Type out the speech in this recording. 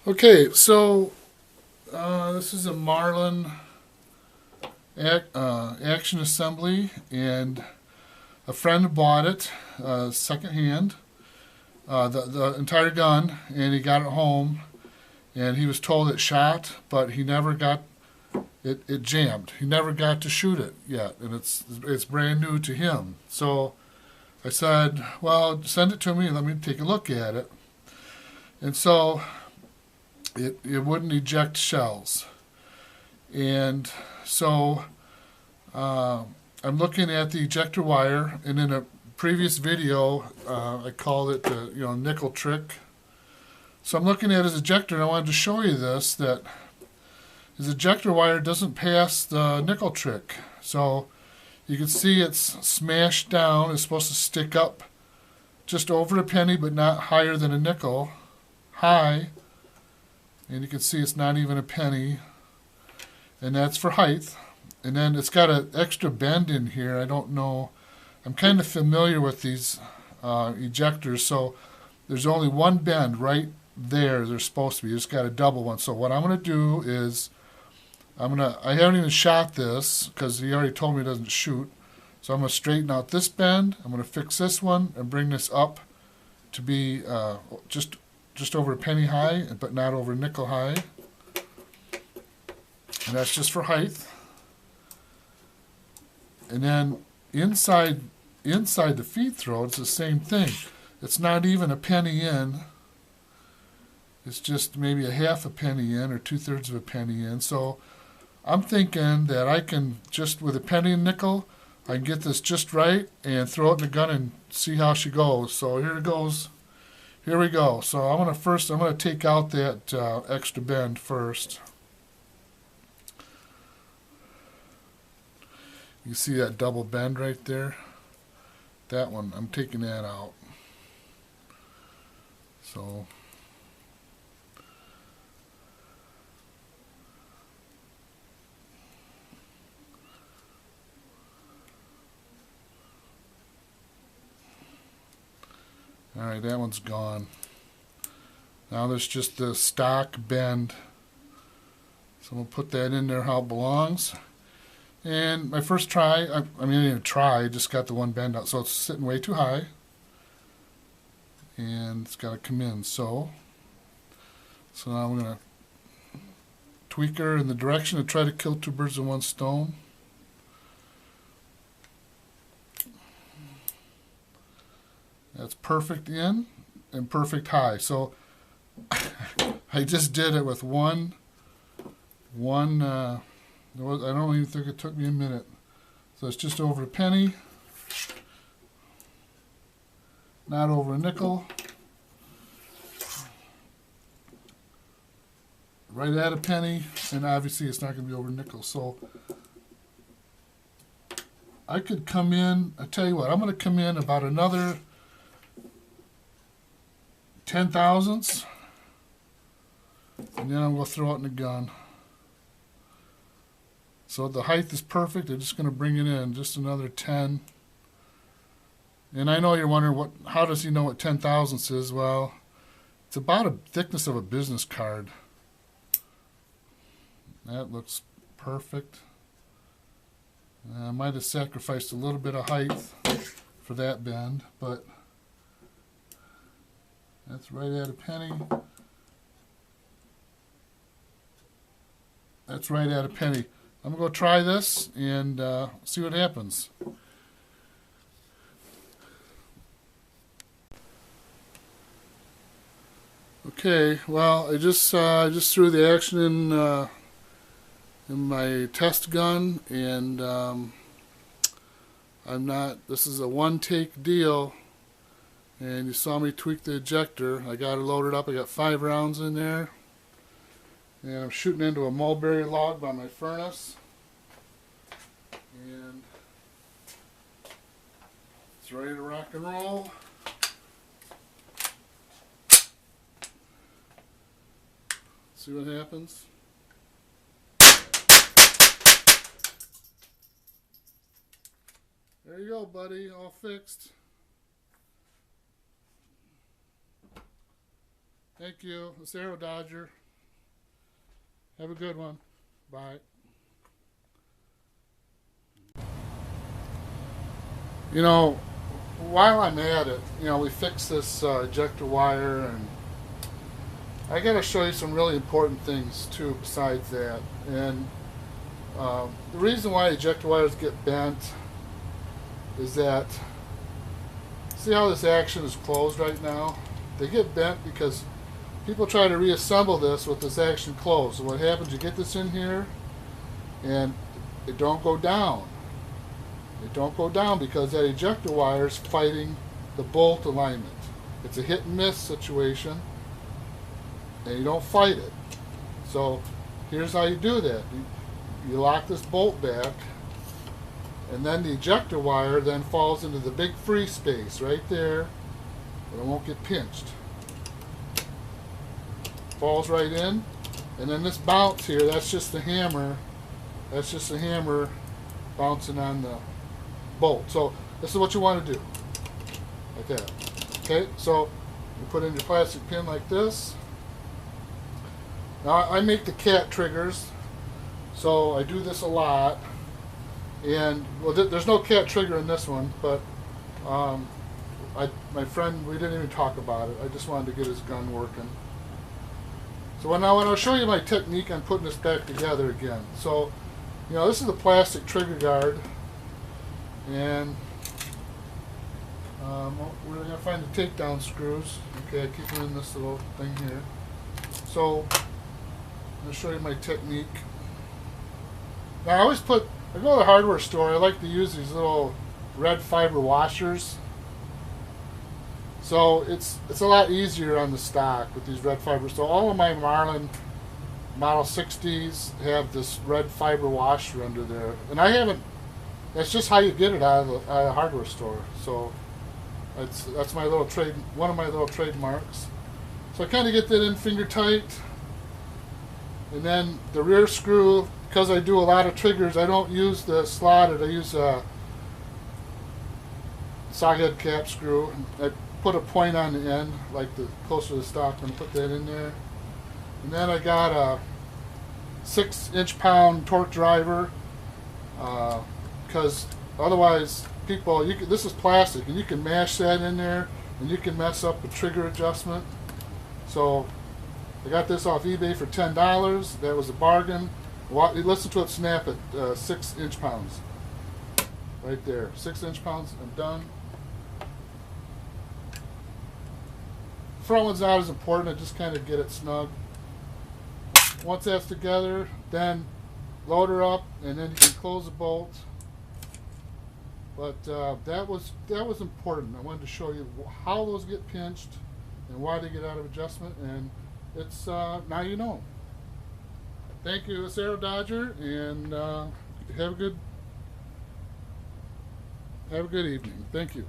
Okay, so this is a Marlin action assembly, and a friend bought it secondhand, the entire gun, and he got it home, and he was told it shot, but he never got it. It jammed. He never got to shoot it yet, and it's brand new to him. So I said, "Well, send it to me and let me take a look at it." And so it wouldn't eject shells. And so I'm looking at the ejector wire, and in a previous video, I called it the nickel trick. So I'm looking at his ejector, and I wanted to show you this, that his ejector wire doesn't pass the nickel trick. So you can see it's smashed down. It's supposed to stick up just over a penny, but not higher than a nickel high. And you can see it's not even a penny. And that's for height. And then it's got an extra bend in here. I don't know. I'm kind of familiar with these ejectors. So there's only one bend right there. There's supposed to be. It's got a double one. So what I'm going to do is I haven't even shot this because he already told me it doesn't shoot. So I'm going to straighten out this bend. I'm going to fix this one and bring this up to be just over a penny high, but not over nickel high. And that's just for height. And then inside the feed throat, it's the same thing. It's not even a penny in. It's just maybe a half a penny in or 2/3 of a penny in. So I'm thinking that I can just with a penny and nickel, I can get this just right and throw it in the gun and see how she goes. So here it goes. Here we go. So I'm gonna take out that extra bend first. You see that double bend right there? That one, I'm taking that out. So alright, that one's gone. Now there's just the stock bend. So I'm going to put that in there how it belongs. And my first try, I didn't even try, I just got the one bend out. So it's sitting way too high. And it's got to come in. So now I'm going to tweak her in the direction to try to kill two birds with one stone. That's perfect in and perfect high. So I just did it with one. I don't even think it took me a minute. So it's just over a penny, not over a nickel. Right at a penny, and obviously it's not going to be over a nickel. So I could come in, I tell you what, I'm going to come in about another 10 thousandths, and then I'm going to throw it in the gun. So the height is perfect. I'm just going to bring it in just another 10. And I know you're wondering how does he know what 10 thousandths is? Well, it's about a thickness of a business card. That looks perfect. I might have sacrificed a little bit of height for that bend, but that's right at a penny. That's right at a penny. I'm going to go try this and see what happens. Okay, well, I just threw the action in my test gun, and this is a one-take deal, and you saw me tweak the ejector. I got it loaded up. I got 5 rounds in there. And I'm shooting into a mulberry log by my furnace. And it's ready to rock and roll. See what happens. There you go, buddy. All fixed. Thank you. It's Aero Dodger. Have a good one. Bye. You know, while I'm at it, we fixed this ejector wire, and I got to show you some really important things too besides that. And the reason why ejector wires get bent is that, see how this action is closed right now? They get bent because people try to reassemble this with this action closed. So what happens, you get this in here and it don't go down. It don't go down because that ejector wire is fighting the bolt alignment. It's a hit and miss situation and you don't fight it. So here's how you do that. You lock this bolt back, and then the ejector wire then falls into the big free space right there, but it won't get pinched. Falls right in, and then this bounce here, that's just the hammer. That's just the hammer bouncing on the bolt. So this is what you want to do, like that. Okay, so you put in your plastic pin like this. Now I make the cat triggers, so I do this a lot. And well, there's no cat trigger in this one, but my friend, we didn't even talk about it. I just wanted to get his gun working. So now I'll show you my technique on putting this back together again. So, this is the plastic trigger guard, and we're going to find the takedown screws. Okay, I keep them in this little thing here. So, I'm going to show you my technique. Now I go to the hardware store. I like to use these little red fiber washers. So it's a lot easier on the stock with these red fibers. So all of my Marlin Model 60s have this red fiber washer under there, and that's just how you get it out of the hardware store. So that's my little one of my little trademarks. So I kind of get that in finger tight, and then the rear screw. Because I do a lot of triggers, I don't use the slotted. I use a sawhead cap screw. I put a point on the end, like the closer to the stock, and put that in there. And then I got a 6-inch-pound torque driver, because otherwise this is plastic, and you can mash that in there, and you can mess up the trigger adjustment. So I got this off eBay for $10. That was a bargain. Listen to it snap at 6-inch-pounds. Right there. 6-inch-pounds. I'm done. Front one's not as important. I just kind of get it snug. Once that's together, then load her up, and then you can close the bolt. But that was important. I wanted to show you how those get pinched and why they get out of adjustment, and it's now you know. Thank you, it's Aero Dodger, and have a good evening. Thank you.